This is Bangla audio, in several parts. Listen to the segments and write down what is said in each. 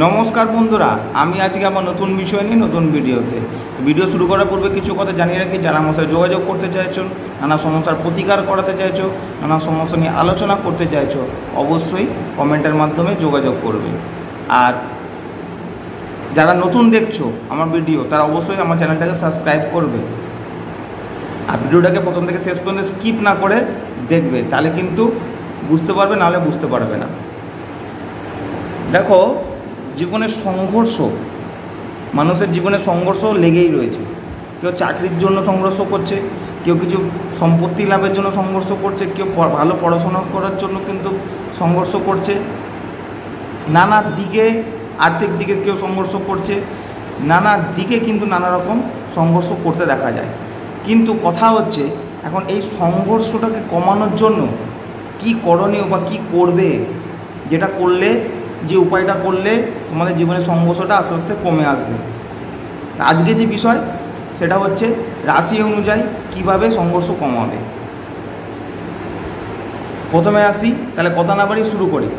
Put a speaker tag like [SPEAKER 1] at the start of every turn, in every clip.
[SPEAKER 1] নমস্কার বন্ধুরা, আমি আজকে আমার নতুন বিষয় নিয়ে নতুন ভিডিও শুরু করার পূর্বে কিছু কথা জানিয়ে রাখি। যারা আমার সাথে যোগাযোগ করতে চাইছো, নানা সমস্যার প্রতিকার করাতে চাইছো, নানা সমস্যা নিয়ে আলোচনা করতে চাইছো, অবশ্যই কমেন্টের মাধ্যমে যোগাযোগ করবে। আর যারা নতুন দেখছো আমার ভিডিও, তারা অবশ্যই আমার চ্যানেলটাকে সাবস্ক্রাইব করবে আর ভিডিওটাকে প্রথম থেকে শেষ পর্যন্ত স্কিপ না করে দেখবে, তাহলে কিন্তু বুঝতে পারবে, নাহলে বুঝতে পারবে না। দেখো, জীবনে সংঘর্ষ, মানুষের জীবনে সংঘর্ষ লেগেই রয়েছে। কেউ চাকরির জন্য সংঘর্ষ করছে, কেউ কিছু সম্পত্তি লাভের জন্য সংঘর্ষ করছে, কেউ ভালো পড়াশোনা করার জন্য কিন্তু সংঘর্ষ করছে, নানা দিকে আর্থিক দিকে কেউ সংঘর্ষ করছে, নানা দিকে কিন্তু নানা রকম সংঘর্ষ করতে দেখা যায়। কিন্তু কথা হচ্ছে, এখন এই সংঘর্ষটাকে কমানোর জন্য কি করণীয় বা কি করবে, যেটা করলে, যে উপায়টা করলে তোমাদের জীবনের সংঘর্ষটা আস্তে আস্তে কমে আসবে। আজকে যে বিষয় সেটা হচ্ছে রাশি অনুযায়ী কিভাবে সংঘর্ষ কমাবে। প্রথমে আসি, তাহলে কথা না বাড়ি শুরু করি।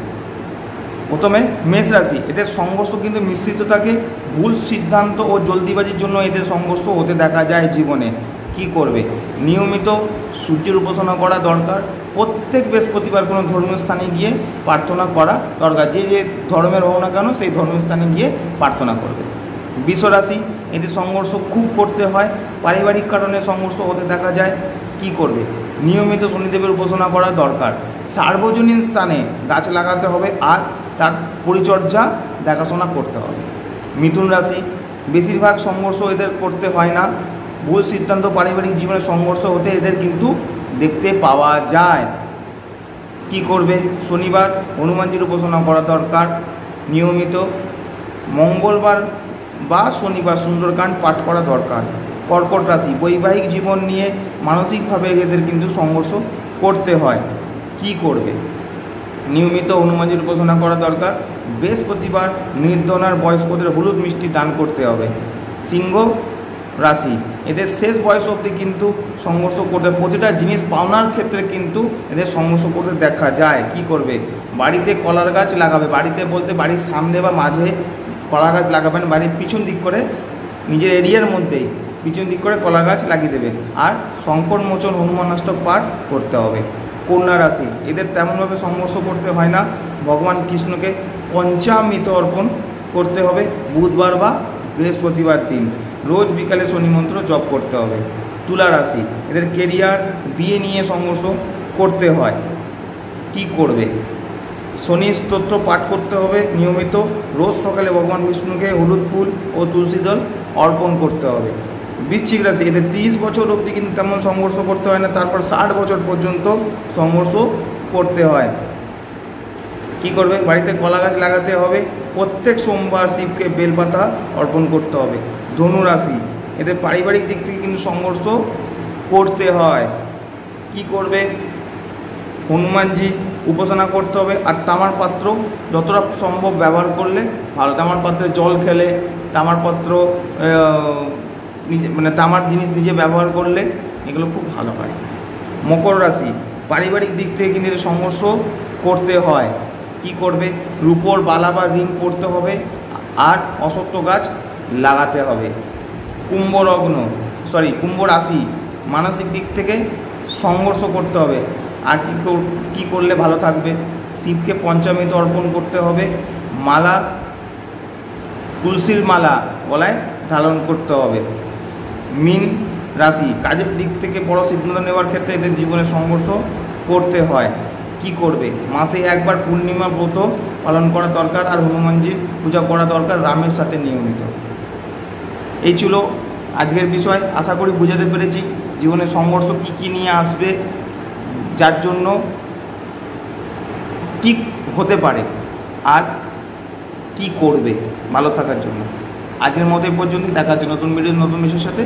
[SPEAKER 1] প্রথমে মেষ রাশি, এদের সংঘর্ষ কিন্তু মিশ্রিত থাকে। ভুল সিদ্ধান্ত ও জলদিবাজির জন্য এদের সংঘর্ষ হতে দেখা যায় জীবনে। কি করবে? নিয়মিত সূর্যের উপাসনা করা দরকার। প্রত্যেক বৃহস্পতিবার কোনো ধর্মীয় স্থানে গিয়ে প্রার্থনা করা দরকার। যে যে ধর্মের হোক না কেন, সেই ধর্মীয় স্থানে গিয়ে প্রার্থনা করবে। বৃষ রাশি, এদের সংঘর্ষ খুব করতে হয়, পারিবারিক কারণে সংঘর্ষ হতে দেখা যায়। কি করবে? নিয়মিত শনিদেবের উপাসনা করা দরকার। সার্বজনীন স্থানে গাছ লাগাতে হবে আর তার পরিচর্যা দেখাশোনা করতে হবে। মিথুন রাশি, বেশিরভাগ সংঘর্ষ এদের করতে হয় না। ভুল সিদ্ধান্ত পারিবারিক জীবনে সংঘর্ষ হতে এদের কিন্তু দেখতে পাওয়া যায়। কি করবে? শনিবার হনুমানজির উপাসনা করা দরকার। নিয়মিত মঙ্গলবার বা শনিবার সুন্দরকাণ্ড পাঠ করা দরকার। কর্কট রাশি, বৈবাহিক জীবন নিয়ে মানসিকভাবে এদের কিন্তু সংঘর্ষ করতে হয়। কি করবে? নিয়মিত হনুমানজির উপাসনা করা দরকার। বৃহস্পতিবার নির্ধনার বয়স্কদের হলুদ মিষ্টি দান করতে হবে। সিংহ রাশি, এদের শেষ বয়স অবধি কিন্তু সংঘর্ষ করতে, প্রতিটা জিনিস পাওনার ক্ষেত্রে কিন্তু এদের সংঘর্ষ করতে দেখা যায়। কি করবে? বাড়িতে কলার গাছ লাগাবে। বাড়িতে বলতে বাড়ির সামনে বা মাঝে কলা গাছ লাগাবেন। বাড়ির পিছন দিক করে, নিজের এরিয়ার মধ্যেই পিছন দিক করে কলা গাছ লাগিয়ে দেবেন। আর সংকট মোচন হনুমান অষ্টক পাঠ করতে হবে। কন্যা রাশি, এদের তেমনভাবে সংঘর্ষ করতে হয় না। ভগবান কৃষ্ণকে পঞ্চামৃত অর্পণ করতে হবে বুধবার বা বৃহস্পতিবার দিন। রোজ বিকালে শনি মন্ত্র জপ করতে হবে। তুলা রাশি, এদের কেরিয়ার, বিয়ে নিয়ে সংঘর্ষ করতে হয়। কি করবে? শনি স্তোত্র পাঠ করতে হবে নিয়মিত। রোজ সকালে ভগবান বিষ্ণুকে হলুদ ফুল ও তুলসী দল অর্পণ করতে হবে। বৃশ্চিক রাশি, এদের 30 বছর অবধি কিন্তু তেমন সংঘর্ষ করতে হয় না। তারপর 60 বছর পর্যন্ত সংঘর্ষ করতে হয়। কি করবে? বাড়িতে কলা গাছ লাগাতে হবে। প্রত্যেক সোমবার শিবকে বেলপাতা অর্পণ করতে হবে। ধনু রাশি, এদের পারিবারিক দিক থেকে কিন্তু সংঘর্ষ করতে হয়। কি করবে? হনুমানজি উপাসনা করতে হবে। আর তামার পাত্র যতটা সম্ভব ব্যবহার করলে ভালো। তামার পাত্রে জল খেলে, তামার পাত্র মানে তামার জিনিস নিজে ব্যবহার করলে এগুলো খুব ভালো হয়। মকর রাশি, পারিবারিক দিক থেকে কিন্তু সংঘর্ষ করতে হয়। কি করবে? রূপোর বালা বা রিং পরতে হবে আর অশ্বত্থ গাছ লাগাতে হবে। কুম্ভ রাশি, মানসিক দিক থেকে সংঘর্ষ করতে হবে। আর কি করলে ভালো থাকবে? শিবকে পঞ্চামৃত অর্পণ করতে হবে। মালা, তুলসীর মালা গলায় ধারণ করতে হবে। মীন রাশি, কাজের দিক থেকে বড় সিদ্ধান্ত নেওয়ার ক্ষেত্রে এদের জীবনে সংঘর্ষ করতে হয়। কি করবে? মাসে একবার পূর্ণিমা ব্রত পালন করা দরকার আর হনুমানজির পূজা করা দরকার রামের সাথে নিয়মিত। এই ছিল আজকের বিষয়। আশা করি বুঝাতে পেরেছি জীবনে সংঘর্ষ কী কী নিয়ে আসবে, যার জন্য কী হতে পারে আর কি করবে ভালো থাকার জন্য। আজকের মতো এই পর্যন্ত। দেখা হচ্ছে নতুন ভিডিও নতুন বিষয়ের সাথে।